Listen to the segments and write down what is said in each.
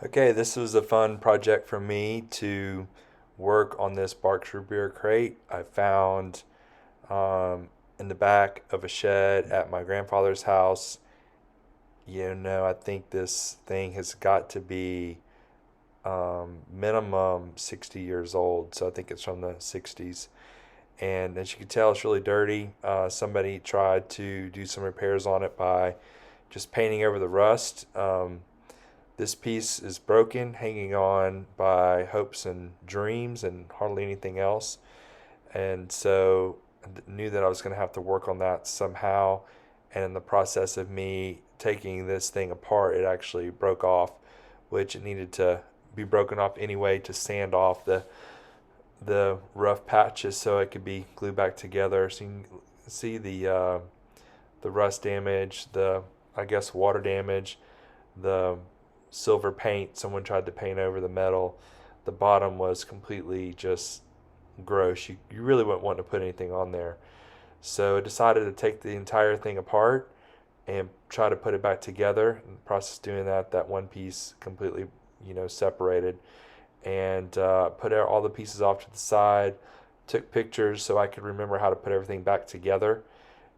Okay, this was a fun project for me to work on this Barq root beer crate. I found in the back of a shed at my grandfather's house. I think this thing has got to be minimum 60 years old. So I think it's from the 60s. And as you can tell, it's really dirty. Somebody tried to do some repairs on it by just painting over the rust. This piece is broken, hanging on by hopes and dreams and hardly anything else. And so I knew that I was going to have to work on that somehow. And in the process of me taking this thing apart, it actually broke off, which it needed to be broken off anyway to sand off the rough patches so it could be glued back together. So you can see the rust damage, the I guess water damage, the silver paint someone tried to paint over the metal. The bottom was completely just gross. You really wouldn't want to put anything on there. So I decided to take the entire thing apart and try to put it back together. In the process of doing that, that one piece completely, separated, and put all the pieces off to the side. Took pictures so I could remember how to put everything back together.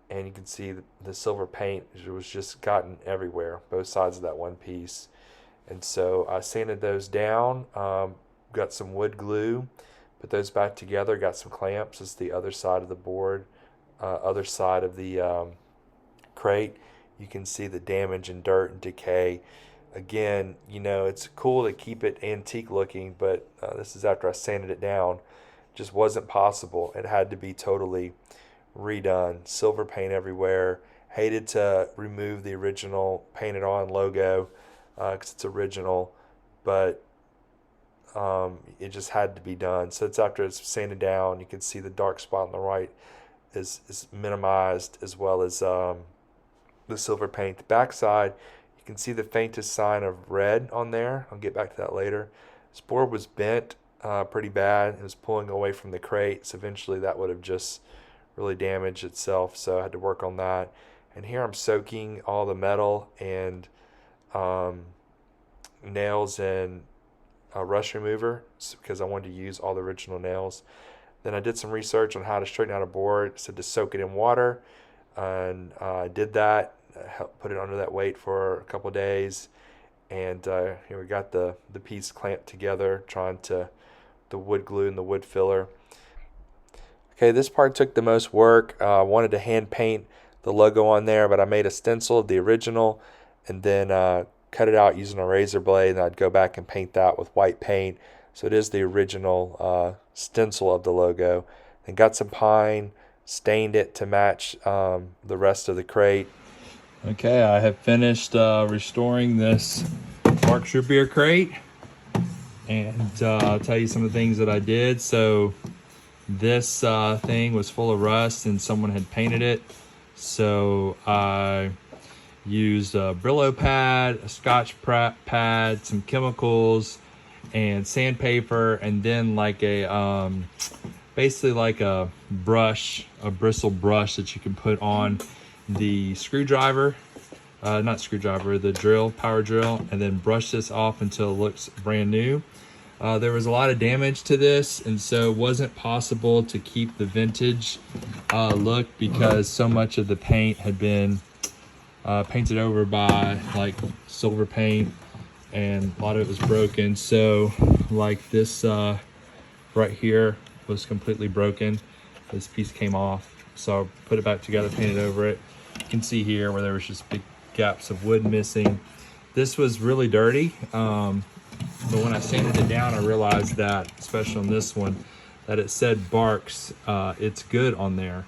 And you can see the silver paint was just gotten everywhere, both sides of that one piece. And so I sanded those down, got some wood glue, put those back together, got some clamps. This is the other side of the board, other side of the crate. You can see the damage and dirt and decay. Again, it's cool to keep it antique looking, but this is after I sanded it down. Just wasn't possible. It had to be totally redone. Silver paint everywhere. Hated to remove the original painted on logo because it's original, but it just had to be done. So it's after it's sanded down. You can see the dark spot on the right is minimized, as well as the silver paint. The backside, you can see the faintest sign of red on there. I'll get back to that later. This board was bent pretty bad. It was pulling away from the crate, so eventually that would have just really damaged itself. So I had to work on that. And here I'm soaking all the metal and nails in a rust remover because I wanted to use all the original nails. Then I did some research on how to straighten out a board. It said to soak it in water, and I did that. Put it under that weight for a couple of days, and here we got the piece clamped together, trying to the wood glue and the wood filler. Okay, this part took the most work. I wanted to hand paint the logo on there, but I made a stencil of the original and then cut it out using a razor blade, and I'd go back and paint that with white paint. So it is the original stencil of the logo. And got some pine, stained it to match the rest of the crate. Okay, I have finished restoring this Barq root beer crate, and I'll tell you some of the things that I did. So this thing was full of rust and someone had painted it. So I used a Brillo pad, a Scotch pad, some chemicals, and sandpaper, and then like a basically like a brush, a bristle brush that you can put on the screwdriver, not screwdriver, the drill, power drill, and then brush this off until it looks brand new. There was a lot of damage to this, and so it wasn't possible to keep the vintage look because so much of the paint had been painted over by like silver paint, and a lot of it was broken. So like this right here was completely broken. This piece came off, so I put it back together, painted over it. You can see here where there was just big gaps of wood missing. This was really dirty, but when I sanded it down, I realized that, especially on this one, that it said Barq's It's Good on there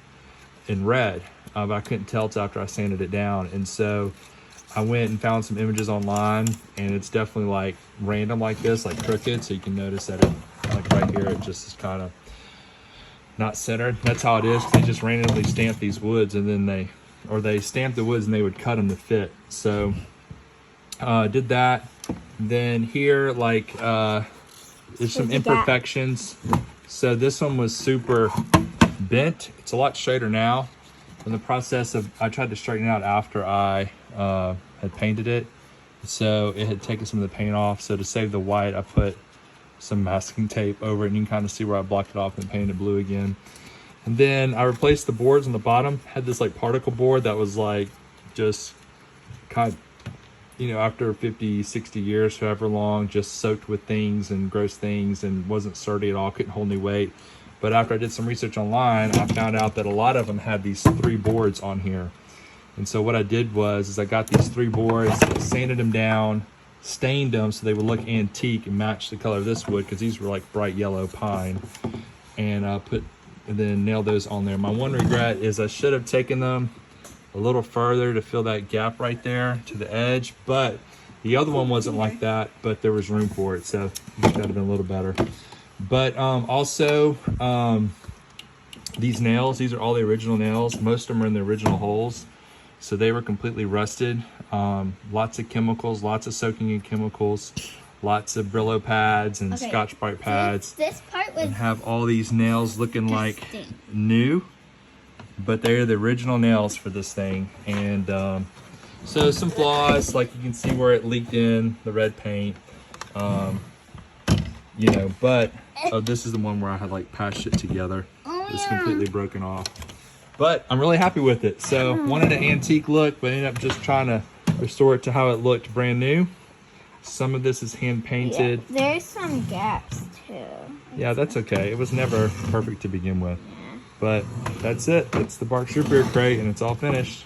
in red, but I couldn't tell till after I sanded it down. And so I went and found some images online, and it's definitely like random like this, like crooked. So you can notice that it, like right here, it just is kind of not centered. That's how it is. They just randomly stamp these woods, and then they stamp the woods and they would cut them to fit. So did that. Then here, like there's some imperfections. So this one was super bent. It's a lot straighter now. In the process of, I tried to straighten it out after I had painted it. So it had taken some of the paint off. So to save the white, I put some masking tape over it, and you can kind of see where I blocked it off and painted it blue again. And then I replaced the boards on the bottom. Had this like particle board that was like just kind of, you know, after 50, 60 years, however long, just soaked with things and gross things and wasn't sturdy at all, couldn't hold any weight. But after I did some research online, I found out that a lot of them had these 3 boards on here. And so what I did was I got these 3 boards, sanded them down, stained them so they would look antique and match the color of this wood, because these were like bright yellow pine, and then nailed those on there. My one regret is I should have taken them a little further to fill that gap right there to the edge, but the other one wasn't like that, but there was room for it, so that would have been a little better. But also these nails, these are all the original nails. Most of them are in the original holes, so they were completely rusted. Lots of chemicals, lots of soaking in chemicals, lots of Brillo pads and Scotch-Brite pads. This part was and have all these nails looking like new, but they're the original nails for this thing. And so some flaws, like you can see where it leaked in the red paint, you know, but this is the one where I had like patched it together. It's completely broken off, but I'm really happy with it. So wanted an antique look, but ended up just trying to restore it to how it looked brand new. Some of this is hand painted. Yeah, there's some gaps too. Yeah, that's okay. It was never perfect to begin with. But that's it. It's the Barq Superhero crate, and it's all finished.